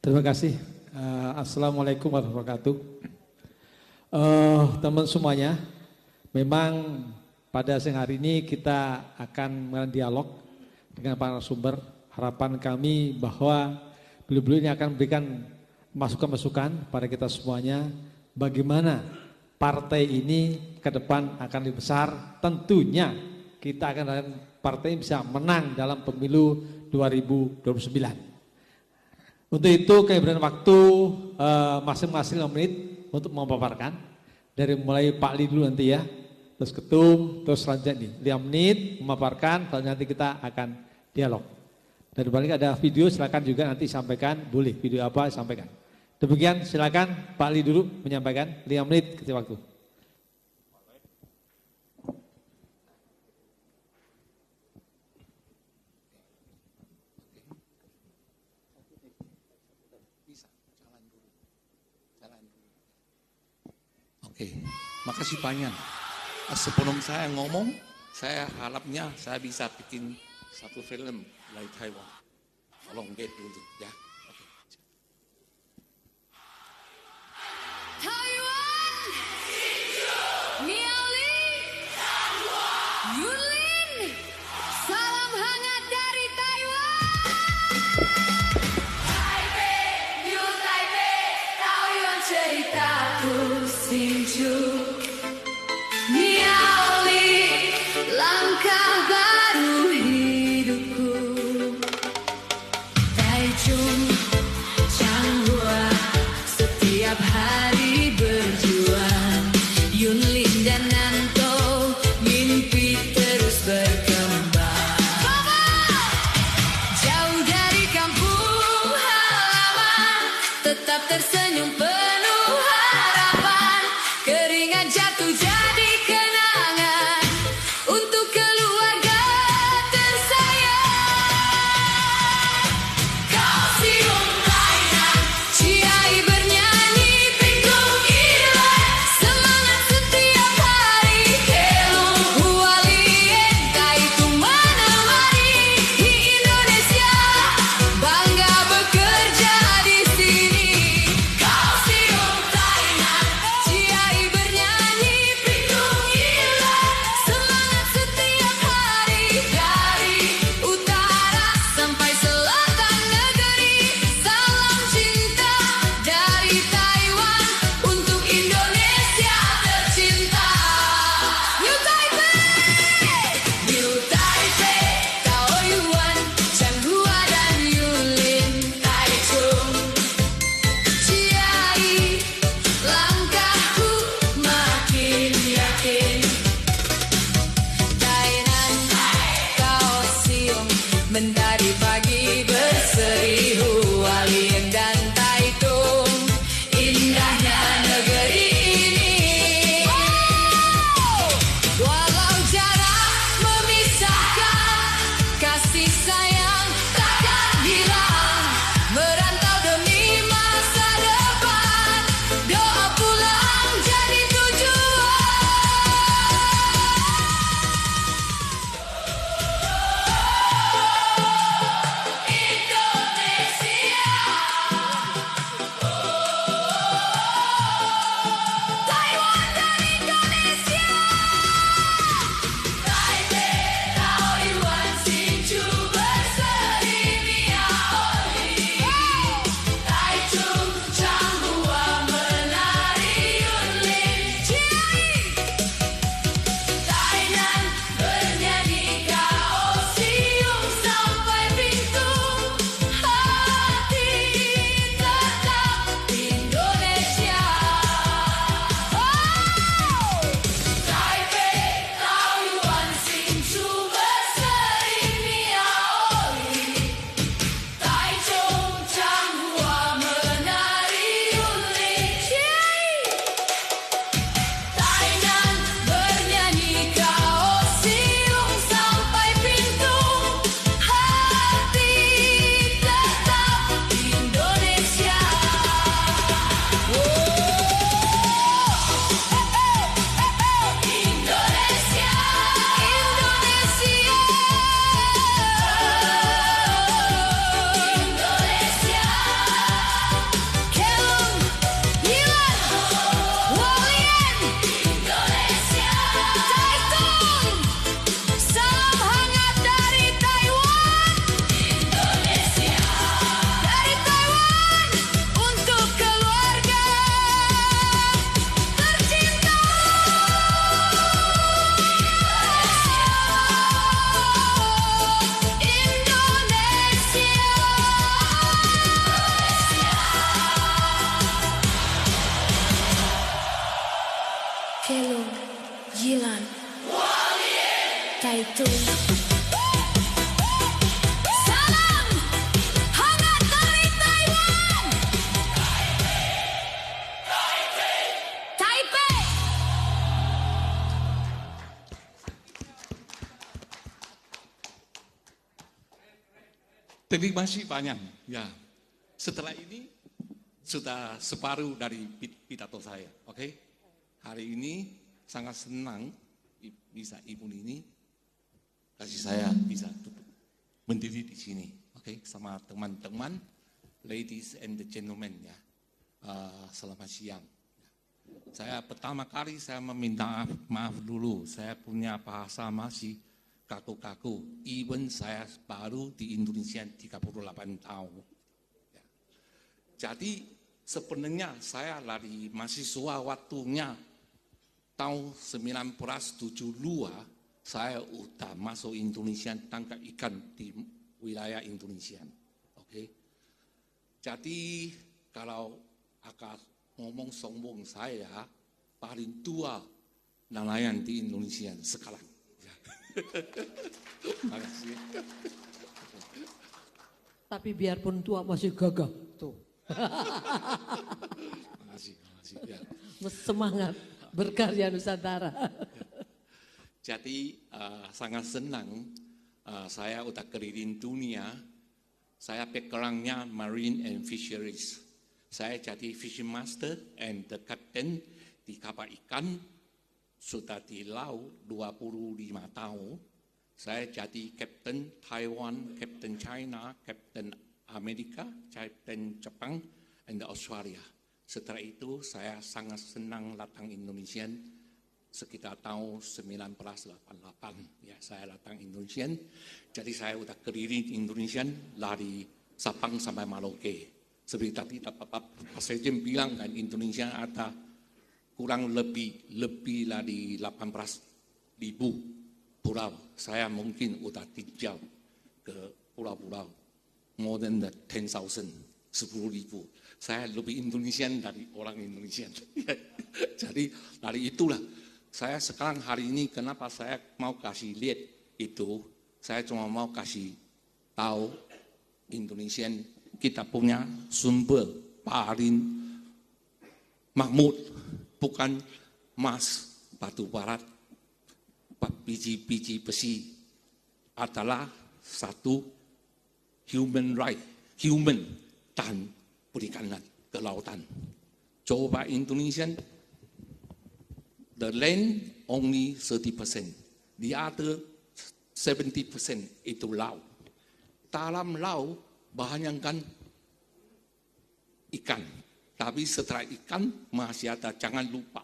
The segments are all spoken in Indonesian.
Terima kasih. Assalamualaikum warahmatullahi wabarakatuh. Teman semuanya, memang pada siang hari ini kita akan melakukan dialog dengan para narasumber. Harapan kami bahwa beliau-beliau ini akan memberikan masukan-masukan pada kita semuanya bagaimana partai ini ke depan akan lebih besar. Tentunya kita akan partai ini bisa menang dalam pemilu 2029. Untuk itu kami berikan waktu masing-masing 5 menit untuk memaparkan. Dari mulai Pak Li dulu nanti ya, terus Ketum, terus selanjutnya nih 5 menit memaparkan, lalu nanti kita akan dialog. Dan balik ada video, silakan juga nanti sampaikan, boleh video apa sampaikan. Demikian silakan Pak Li dulu menyampaikan 5 menit kasih waktu. Oke, makasih banyak. Sebelum saya ngomong, saya harapnya saya bisa bikin satu film dari Taiwan. Tolong get dulu ya. Taiwan, Miaoli, Yunlin, salam hangat dari Taiwan. Taipei, New Taipei, Taoyuan ceritaku Hsinchu. Miaoli, langkah baru hidupku. Taichung, Changhua, setiap hari berjuang. Yunlin dan Nanto, mimpi terus berkembang. Jauh dari kampung halaman, tetap tersenyum penuh harapan. Keringat jatuh jadi kenangan untuk keluarga tersayang. Kau siung lainan, ciai bernyanyi pikung ilan. Semangat setiap hari, hello hualien, kaitu menemani di Indonesia. Bangga bekerja di sini. itu. Salam hangat dari Taiwan. Taipei. Terima kasih banyak. Ya, setelah ini sudah separuh dari pidato saya. Oke, hari ini sangat senang bisa Ibu Nini kasih saya bisa duduk berdiri di sini. Oke, sama teman-teman, ladies and gentlemen ya. Selamat siang. Saya pertama kali saya meminta maaf dulu. Saya punya bahasa masih kaku-kaku, even saya baru di Indonesia 38 tahun. Ya. Jadi sebenarnya saya dari mahasiswa waktunya tahun 1972, saya udah masuk Indonesia tangkap ikan di wilayah Indonesia. Oke. Jadi kalau akan ngomong sombong saya paling tua nelayan di Indonesia sekarang. Makasih. Tapi biarpun tua masih gagah tuh. Makasih. Ya. Semangat berkarya Nusantara. Jadi sangat senang saya udah keliling dunia. Saya backgroundnya Marine and Fisheries. Saya jadi fishing master and the captain di kapal ikan. Sudah di laut 25 tahun. Saya jadi Kapten Taiwan, Kapten China, Kapten Amerika, Kapten Jepang, dan Australia. Setelah itu saya sangat senang datang Indonesia sekitar tahun 1988. Ya, saya datang Indonesia. Jadi saya udah keliling Indonesia dari Sabang sampai Merauke. Seperti tadi Pak Presiden bilang kan Indonesia ada kurang lebih dari 18.000 pulau. Saya mungkin udah tinggal ke pulau-pulau more than 10,000, 10.000. Saya lebih Indonesian dari orang Indonesia. Jadi dari itulah saya sekarang hari ini kenapa saya mau kasih lihat itu, saya cuma mau kasih tahu Indonesia kita punya sumber paling makmur. Bukan emas, batu bara, biji-biji besi adalah satu human right, human dan perikanan ke lautan. Coba Indonesia, the land only 30%, the other 70% itu laut. Dalam laut bayangkan ikan. Tapi setelah ikan masih ada, jangan lupa.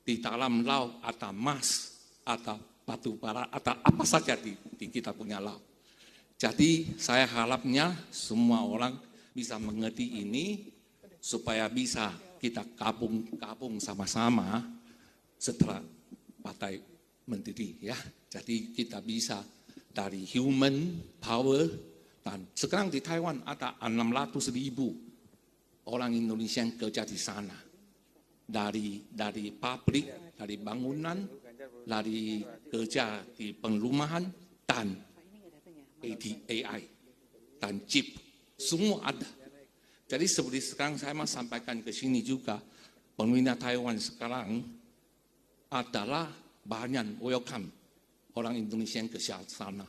Di dalam laut ada emas, ada batu bara, ada apa saja di kita punya laut. Jadi saya harapnya semua orang bisa mengerti ini, supaya bisa kita gabung sama-sama setelah partai mendiri. Ya. Jadi kita bisa dari human power, dan sekarang di Taiwan ada 600.000 orang Indonesia yang kerja di sana, dari pabrik, dari bangunan, dari kerja di perumahan, dan AI, dan chip, semua ada. Jadi seperti sekarang saya mau sampaikan ke sini juga, pemerintah Taiwan sekarang adalah banyak welcome orang Indonesia yang ke sana.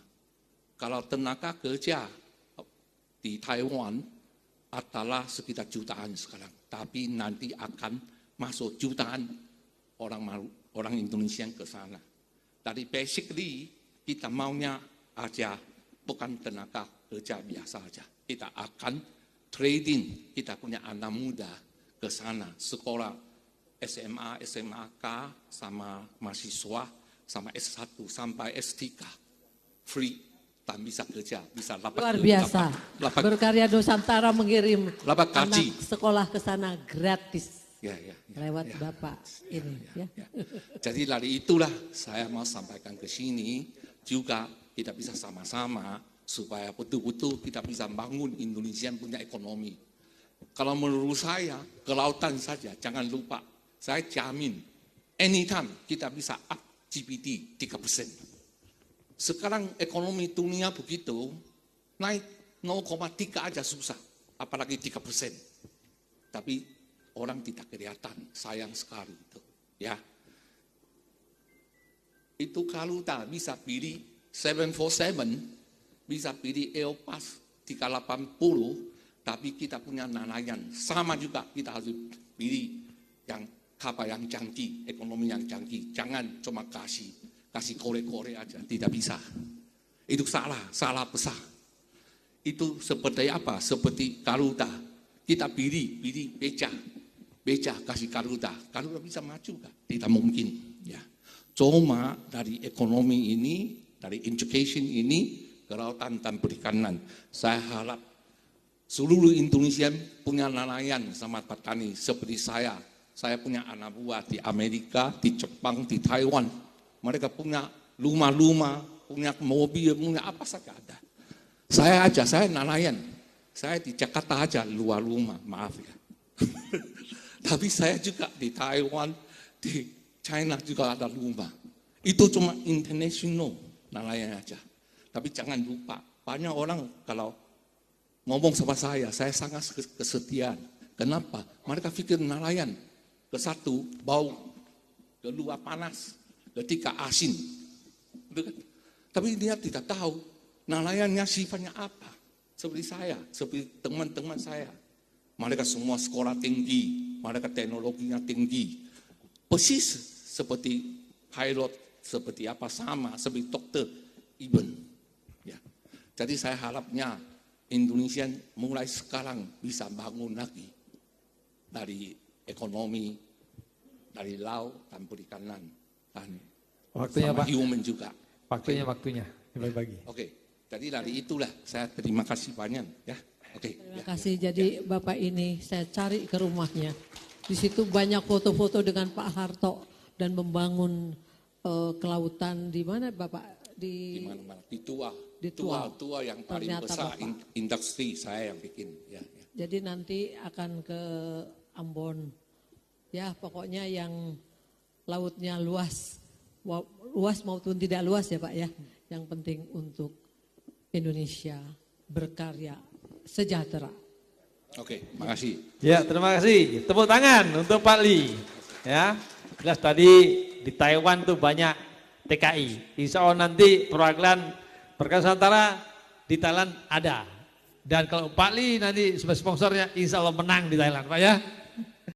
Kalau tenaga kerja di Taiwan adalah sekitar jutaan sekarang, tapi nanti akan masuk jutaan orang Indonesia yang ke sana. Dari basically kita maunya aja bukan tenaga kerja biasa aja. Kita akan trading, kita punya anak muda ke sana sekolah SMA, SMAK sama mahasiswa sama S1 sampai S3 free. Bisa kerja, bisa dapat luar biasa. Berkarya Nusantara mengirim anak sekolah ke sana gratis. Ya. Lewat Bapak ini. Ya. Jadi dari itulah saya mau sampaikan ke sini juga kita bisa sama-sama supaya betul-betul kita bisa bangun Indonesia punya ekonomi. Kalau menurut saya kelautan saja jangan lupa. Saya jamin anytime kita bisa up GDP 3%. Sekarang ekonomi dunia begitu, naik 0,3 aja susah, apalagi 3%. Tapi orang tidak kelihatan, sayang sekali itu. Ya, itu kalau tak bisa pilih 747, bisa pilih Airbus 380, tapi kita punya nelayan. Sama juga kita harus pilih yang kapal yang canggih, ekonomi yang canggih. Jangan cuma kasih kore-kore aja, tidak bisa. Itu salah besar. Itu seperti apa? Seperti Garuda. Kita pilih beca kasih Garuda bisa maju gak? Tidak mungkin. Ya. Cuma dari ekonomi ini, dari education ini, kelautan dan perikanan, saya harap seluruh Indonesia punya nelayan sama petani seperti saya. Saya punya anak buah di Amerika, di Jepang, di Taiwan. Mereka punya rumah-rumah, punya mobil, punya apa saja ada. Saya nelayan. Saya di Jakarta aja luar rumah, maaf ya. Tapi saya juga di Taiwan, di China juga ada rumah. Itu cuma international nelayan aja. Tapi jangan lupa, banyak orang kalau ngomong sama saya sangat kesetiaan. Kenapa? Mereka pikir nelayan, ke satu bau, kedua panas, ketiga asin. Tapi dia tidak tahu nelayannya sifatnya apa. Seperti saya, seperti teman-teman saya. Mereka semua sekolah tinggi, mereka teknologinya tinggi. Persis seperti pilot, seperti apa sama, seperti dokter, even. Ya. Jadi saya harapnya Indonesia mulai sekarang bisa bangun lagi dari ekonomi, dari laut dan perikanan, dan Waktunya sama Pak. human juga. Waktunya bagi. Oke. Jadi dari itulah saya terima kasih banyak ya. Oke. Terima kasih. Jadi Bapak ini saya cari ke rumahnya. Di situ banyak foto-foto dengan Pak Harto dan membangun kelautan di mana Bapak? Di mana-mana. Di Di Tua. Tua yang paling Ternyata besar Bapak. industri saya yang bikin. Ya. Jadi nanti akan ke Ambon. Ya pokoknya yang lautnya luas maupun tidak luas ya Pak ya. Yang penting untuk Indonesia berkarya sejahtera. Oke, makasih. Ya, terima kasih. Tepuk tangan untuk Pak Lee. Ya, jelas tadi di Taiwan tuh banyak TKI. Insya Allah nanti perwakilan perikanan Nusantara di Thailand ada. Dan kalau Pak Lee nanti sebagai sponsornya, insya Allah menang di Thailand, Pak ya.